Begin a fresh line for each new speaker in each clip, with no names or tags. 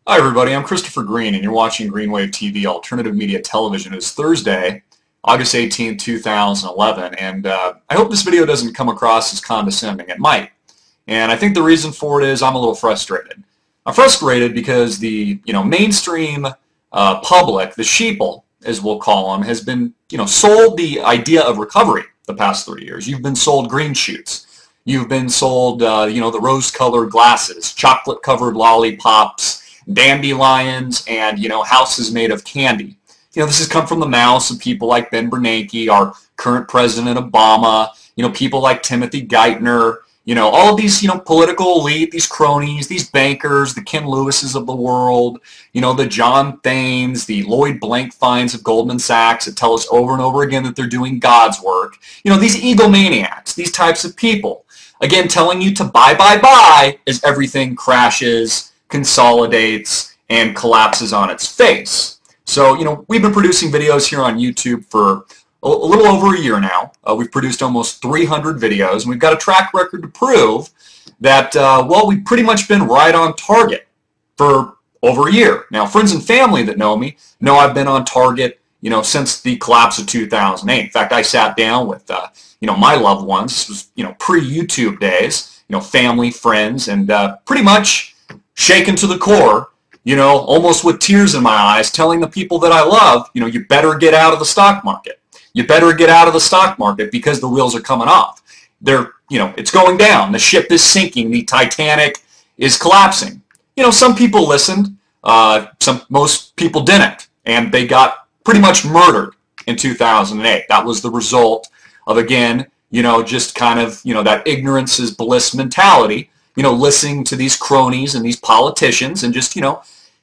Hi everybody, I'm Christopher Green and you're watching Greenwave TV Alternative Media Television. It's Thursday, August 18, 2011, and I hope this video doesn't come across as condescending. It might. And I think the reason for it is I'm a little frustrated. I'm frustrated because the mainstream public, the sheeple, as we'll call them, has been sold the idea of recovery the past 3 years. You've been sold green shoots. You've been sold the rose-colored glasses, chocolate-covered lollipops, dandelions, and houses made of candy. This has come from the mouths of people like Ben Bernanke, our current President Obama, people like Timothy Geithner, all of these political elite, these cronies, these bankers, the Ken Lewises of the world, the John Thanes, the Lloyd Blankfeins of Goldman Sachs that tell us over and over again that they're doing God's work. These egomaniacs, these types of people, again telling you to buy as everything crashes, consolidates, and collapses on its face. So, we've been producing videos here on YouTube for a little over a year now. We've produced almost 300 videos, and we've got a track record to prove that, well, we've pretty much been right on target for over a year. Now, friends and family that know me know I've been on target, since the collapse of 2008. In fact, I sat down with, my loved ones. This was, pre-YouTube days, family, friends, and pretty much shaken to the core, almost with tears in my eyes, telling the people that I love, you better get out of the stock market. You better get out of the stock market because the wheels are coming off. It's going down. The ship is sinking. The Titanic is collapsing. Some people listened. Most people didn't. And they got pretty much murdered in 2008. That was the result of, again, just kind of, that ignorance is bliss mentality. Listening to these cronies and these politicians and just,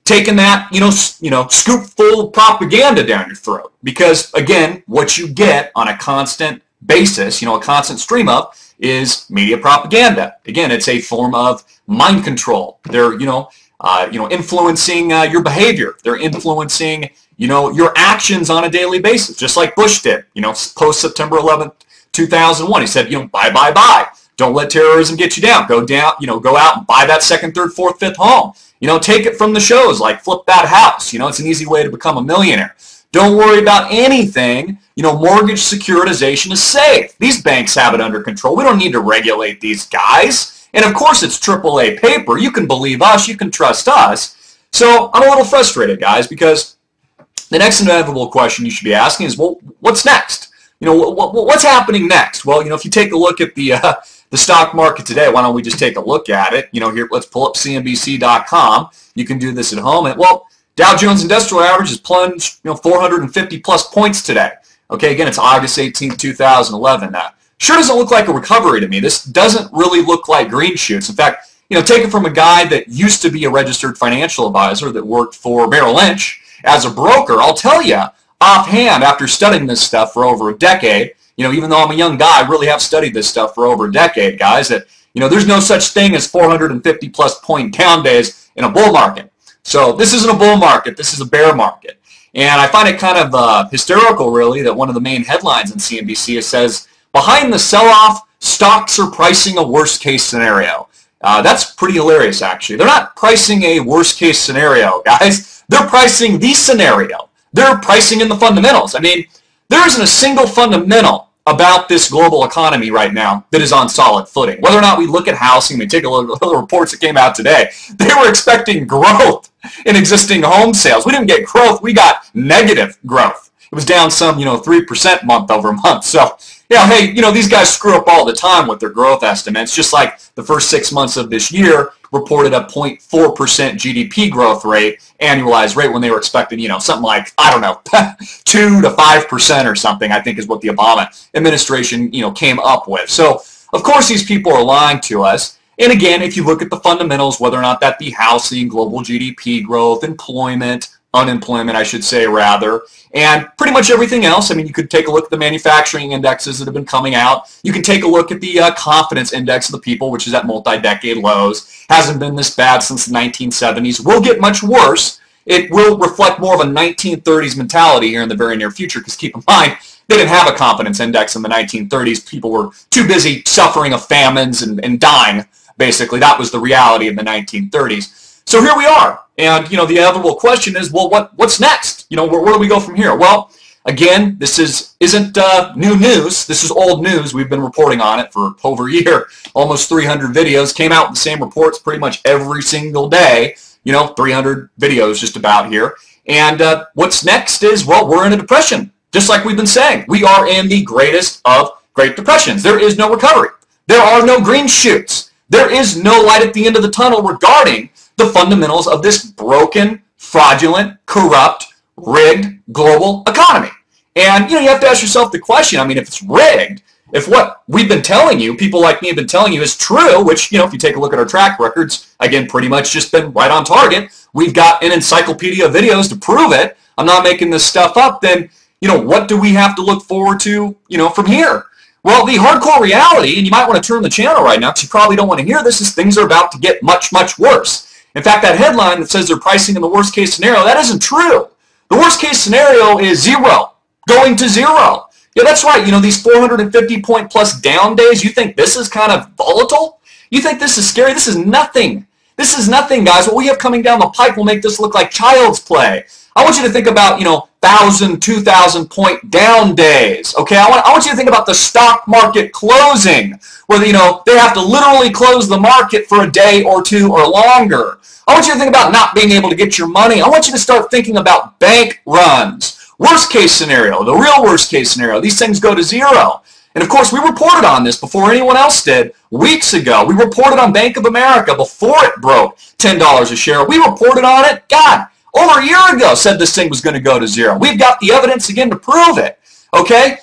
taking that, scoop full of propaganda down your throat. Because, again, what you get on a constant basis, a constant stream of, is media propaganda. Again, it's a form of mind control. They're, influencing your behavior. They're influencing, your actions on a daily basis, just like Bush did, post-September 11th, 2001. He said, buy. Don't let terrorism get you down. Go out and buy that second, third, fourth, fifth home. Take it from the shows like Flip That House. It's an easy way to become a millionaire. Don't worry about anything. Mortgage securitization is safe. These banks have it under control. We don't need to regulate these guys. And of course it's AAA paper. You can believe us. You can trust us. So I'm a little frustrated, guys, because the next inevitable question you should be asking is, well, what's next? What's happening next? Well, if you take a look at the stock market today, why don't we just take a look at it? Here, let's pull up CNBC.com. You can do this at home. And, well, Dow Jones Industrial Average has plunged, 450 plus points today. Okay, again, it's August 18th, 2011. Sure doesn't look like a recovery to me. This doesn't really look like green shoots. In fact, take it from a guy that used to be a registered financial advisor that worked for Merrill Lynch as a broker. I'll tell you, offhand, after studying this stuff for over a decade, even though I'm a young guy, I really have studied this stuff for over a decade, guys, that, there's no such thing as 450 plus point down days in a bull market. So this isn't a bull market. This is a bear market. And I find it kind of hysterical, really, that one of the main headlines in CNBC says, behind the sell-off, stocks are pricing a worst-case scenario. That's pretty hilarious, actually. They're not pricing a worst-case scenario, guys. They're pricing the scenario. They're pricing in the fundamentals. I mean, there isn't a single fundamental about this global economy right now that is on solid footing. Whether or not we look at housing, we take a look at the reports that came out today, they were expecting growth in existing home sales. We didn't get growth, we got negative growth. It was down some, 3% month over month. So, hey, these guys screw up all the time with their growth estimates, just like the first 6 months of this year reported a 0.4% GDP growth rate, annualized rate, when they were expecting, something like, I don't know, 2 to 5% or something, I think is what the Obama administration, came up with. So, of course, these people are lying to us. And again, if you look at the fundamentals, whether or not that be housing, global GDP growth, unemployment, I should say, rather, and pretty much everything else. I mean, you could take a look at the manufacturing indexes that have been coming out. You can take a look at the confidence index of the people, which is at multi-decade lows. Hasn't been this bad since the 1970s. Will get much worse. It will reflect more of a 1930s mentality here in the very near future, because keep in mind, they didn't have a confidence index in the 1930s. People were too busy suffering of famines and dying, basically. That was the reality of the 1930s. So here we are. And, the inevitable question is, well, what's next? Where do we go from here? Well, again, this isn't new news. This is old news. We've been reporting on it for over a year. Almost 300 videos. Came out with the same reports pretty much every single day. 300 videos just about here. And what's next is, well, we're in a depression. Just like we've been saying. We are in the greatest of Great Depressions. There is no recovery. There are no green shoots. There is no light at the end of the tunnel regarding the fundamentals of this broken, fraudulent, corrupt, rigged global economy. And, you have to ask yourself the question, if it's rigged, if what we've been telling you, people like me have been telling you is true, which, if you take a look at our track records, again, pretty much just been right on target. We've got an encyclopedia of videos to prove it. I'm not making this stuff up. Then, what do we have to look forward to, from here? Well, the hardcore reality, and you might want to turn the channel right now because you probably don't want to hear this, is things are about to get much, much worse. In fact, that headline that says they're pricing in the worst case scenario, that isn't true. The worst case scenario is zero, going to zero. Yeah, that's right. These 450 point plus down days, you think this is kind of volatile? You think this is scary? This is nothing. This is nothing, guys. What we have coming down the pike will make this look like child's play. I want you to think about, 1,000, 2,000 point down days, okay? I want you to think about the stock market closing, where, they have to literally close the market for a day or two or longer. I want you to think about not being able to get your money. I want you to start thinking about bank runs. Worst case scenario, the real worst case scenario, these things go to zero. And of course, we reported on this before anyone else did weeks ago. We reported on Bank of America before it broke $10 a share. We reported on it, God, over a year ago, said this thing was going to go to zero. We've got the evidence again to prove it, okay?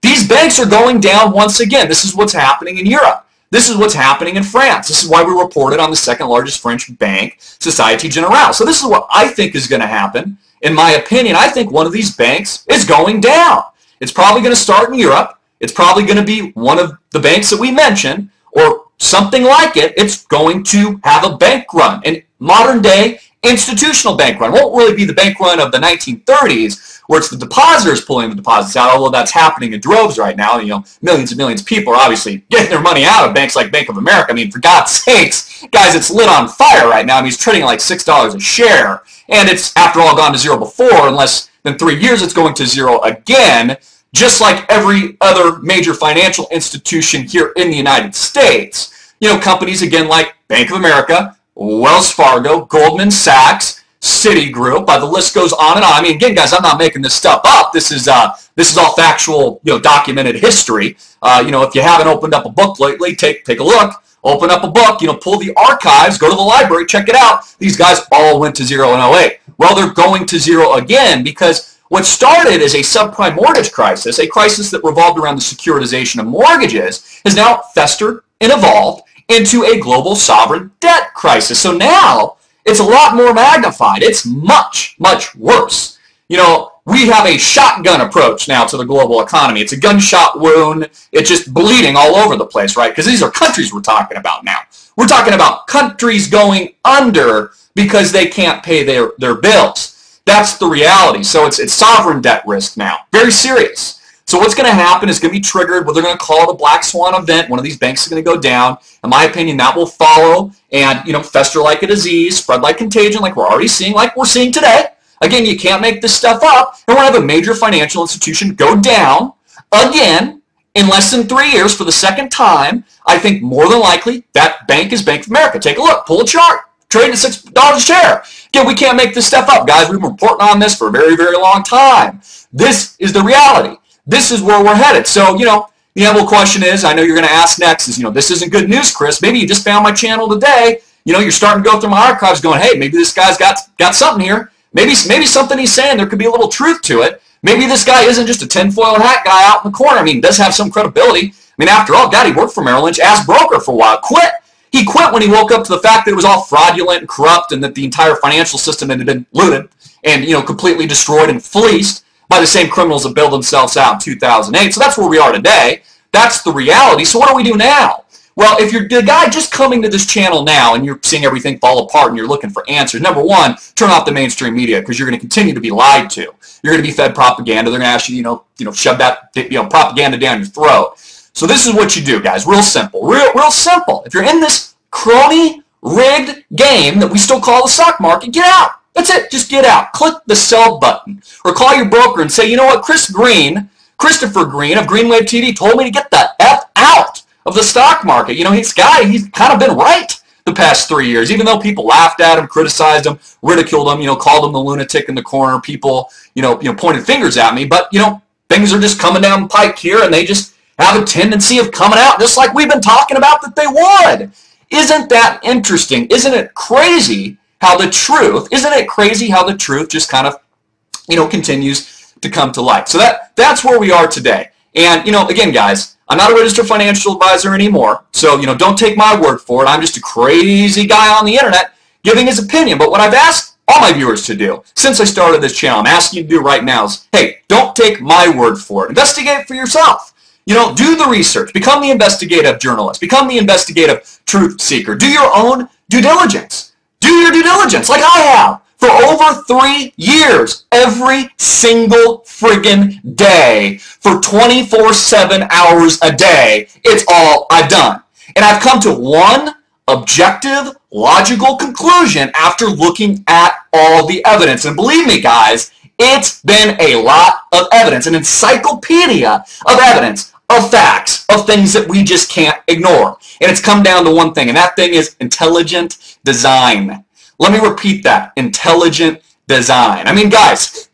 These banks are going down once again. This is what's happening in Europe. This is what's happening in France. This is why we reported on the second largest French bank, Société Générale. So this is what I think is going to happen. In my opinion, I think one of these banks is going down. It's probably going to start in Europe. It's probably going to be one of the banks that we mentioned, or something like it. It's going to have a bank run, an modern day institutional bank run. It won't really be the bank run of the 1930s, where it's the depositors pulling the deposits out, although that's happening in droves right now. Millions and millions of people are obviously getting their money out of banks like Bank of America. For God's sakes, guys, it's lit on fire right now. It's trading at like $6 a share, and it's, after all, gone to zero before. In less than 3 years, it's going to zero again, just like every other major financial institution here in the United States. Companies, again, like Bank of America, Wells Fargo, Goldman Sachs, Citigroup, the list goes on and on. Again, guys, I'm not making this stuff up. This is all factual, documented history. If you haven't opened up a book lately, take a look. Open up a book, pull the archives, go to the library, check it out. These guys all went to zero in 08. Well, they're going to zero again because what started as a subprime mortgage crisis, a crisis that revolved around the securitization of mortgages, has now festered and evolved into a global sovereign debt crisis. So now it's a lot more magnified. It's much, much worse. We have a shotgun approach now to the global economy. It's a gunshot wound. It's just bleeding all over the place, right? Because these are countries we're talking about now. We're talking about countries going under because they can't pay their bills. That's the reality. So it's sovereign debt risk now. Very serious. So what's going to happen is going to be triggered, what they're going to call the black swan event. One of these banks is going to go down. In my opinion, that will follow and, fester like a disease, spread like contagion, like we're already seeing, like we're seeing today. Again, you can't make this stuff up. And we're going to have a major financial institution go down again in less than 3 years for the second time. I think more than likely that bank is Bank of America. Take a look. Pull a chart. Trading at $6 a share. Again, we can't make this stuff up, guys. We've been reporting on this for a very, very long time. This is the reality. This is where we're headed. So, the inevitable question is, I know you're going to ask next, is, this isn't good news, Chris. Maybe you just found my channel today. You're starting to go through my archives going, hey, maybe this guy's got something here. Maybe something he's saying, there could be a little truth to it. Maybe this guy isn't just a tinfoil hat guy out in the corner. He does have some credibility. After all, God, he worked for Merrill Lynch as broker for a while. He quit when he woke up to the fact that it was all fraudulent and corrupt and that the entire financial system had been looted and, completely destroyed and fleeced by the same criminals that bailed themselves out in 2008. So that's where we are today. That's the reality. So what do we do now? Well, if you're the guy just coming to this channel now and you're seeing everything fall apart and you're looking for answers, number one, turn off the mainstream media because you're going to continue to be lied to. You're going to be fed propaganda. They're going to ask you, shove that, propaganda down your throat. So this is what you do, guys. Real simple. Real simple. If you're in this crony rigged game that we still call the stock market, get out. That's it. Just get out. Click the sell button. Or call your broker and say, you know what, Christopher Green of Greenwave TV told me to get the F out of the stock market. You know, he's kind of been right the past 3 years, even though people laughed at him, criticized him, ridiculed him, you know, called him the lunatic in the corner. People, you know, pointed fingers at me. But, you know, things are just coming down the pike here, and they just have a tendency of coming out just like we've been talking about that they would. Isn't that interesting? Isn't it crazy how the truth just kind of, you know, continues to come to light? So that's where we are today. And, you know, again, guys, I'm not a registered financial advisor anymore, so, you know, don't take my word for it. I'm just a crazy guy on the internet giving his opinion. But what I've asked all my viewers to do since I started this channel, I'm asking you to do right now is, hey, don't take my word for it. Investigate for yourself. You know, do the research. Become the investigative journalist. Become the investigative truth seeker. Do your own due diligence. Do your due diligence like I have for over 3 years, every single friggin' day, for 24/7 hours a day. It's all I've done. And I've come to one objective, logical conclusion after looking at all the evidence. And believe me, guys, it's been a lot of evidence, an encyclopedia of evidence, of facts, of things that we just can't ignore. And it's come down to one thing, and that thing is intelligent design. Let me repeat that, intelligent design. I mean, guys,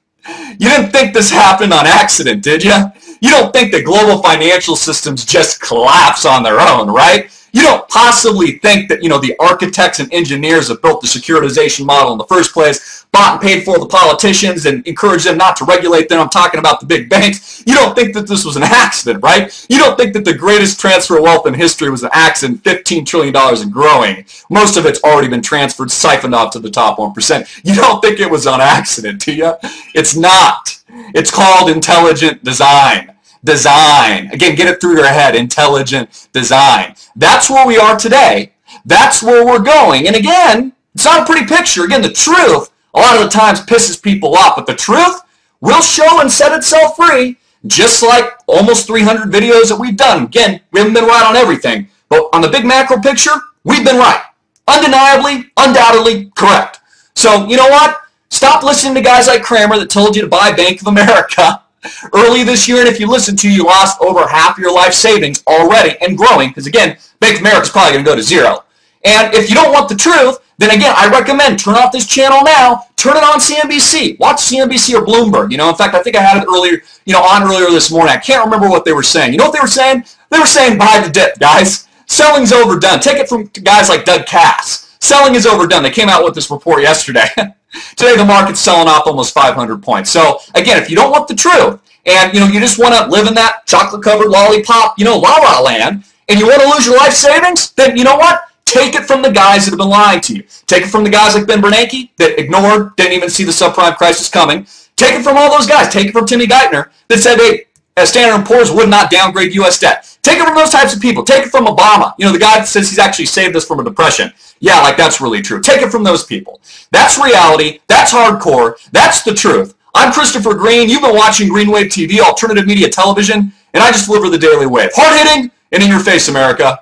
you didn't think this happened on accident, did you? You don't think that global financial systems just collapse on their own, right? You don't possibly think that, you know, the architects and engineers that built the securitization model in the first place bought and paid for the politicians and encouraged them not to regulate them. I'm talking about the big banks. You don't think that this was an accident, right? You don't think that the greatest transfer of wealth in history was an accident, $15 trillion and growing. Most of it's already been transferred, siphoned off to the top 1%. You don't think it was on accident, do you? It's not. It's called intelligent design. Design. Again, get it through your head. Intelligent design. That's where we are today. That's where we're going. And again, it's not a pretty picture. Again, the truth a lot of the times pisses people off, but the truth will show and set itself free, just like almost 300 videos that we've done. Again, we haven't been right on everything, but on the big macro picture, we've been right. Undeniably, undoubtedly correct. So, you know what? Stop listening to guys like Kramer that told you to buy Bank of America early this year, and if you listen to, you lost over half your life savings already and growing, because again, Bank of America is probably going to go to zero. And if you don't want the truth, then again, I recommend turn off this channel now, turn it on CNBC, watch CNBC or Bloomberg. You know, in fact, I think I had it earlier, earlier this morning. I can't remember what they were saying. You know what they were saying? They were saying buy the dip, guys. Selling's overdone. Take it from guys like Doug Cass. Selling is overdone. They came out with this report yesterday. Today the market's selling off almost 500 points. So again, if you don't want the truth, and you just want to live in that chocolate-covered lollipop, la-la land, and you want to lose your life savings, then you know what? Take it from the guys that have been lying to you. Take it from the guys like Ben Bernanke that ignored, didn't even see the subprime crisis coming. Take it from all those guys. Take it from Timmy Geithner that said, hey, Standard & Poor's would not downgrade U.S. debt. Take it from those types of people. Take it from Obama. The guy that says he's actually saved us from a depression. Yeah, like that's really true. Take it from those people. That's reality. That's hardcore. That's the truth. I'm Christopher Green. You've been watching Greenwave TV, alternative media television, and I just deliver the daily wave. Hard-hitting and in your face, America.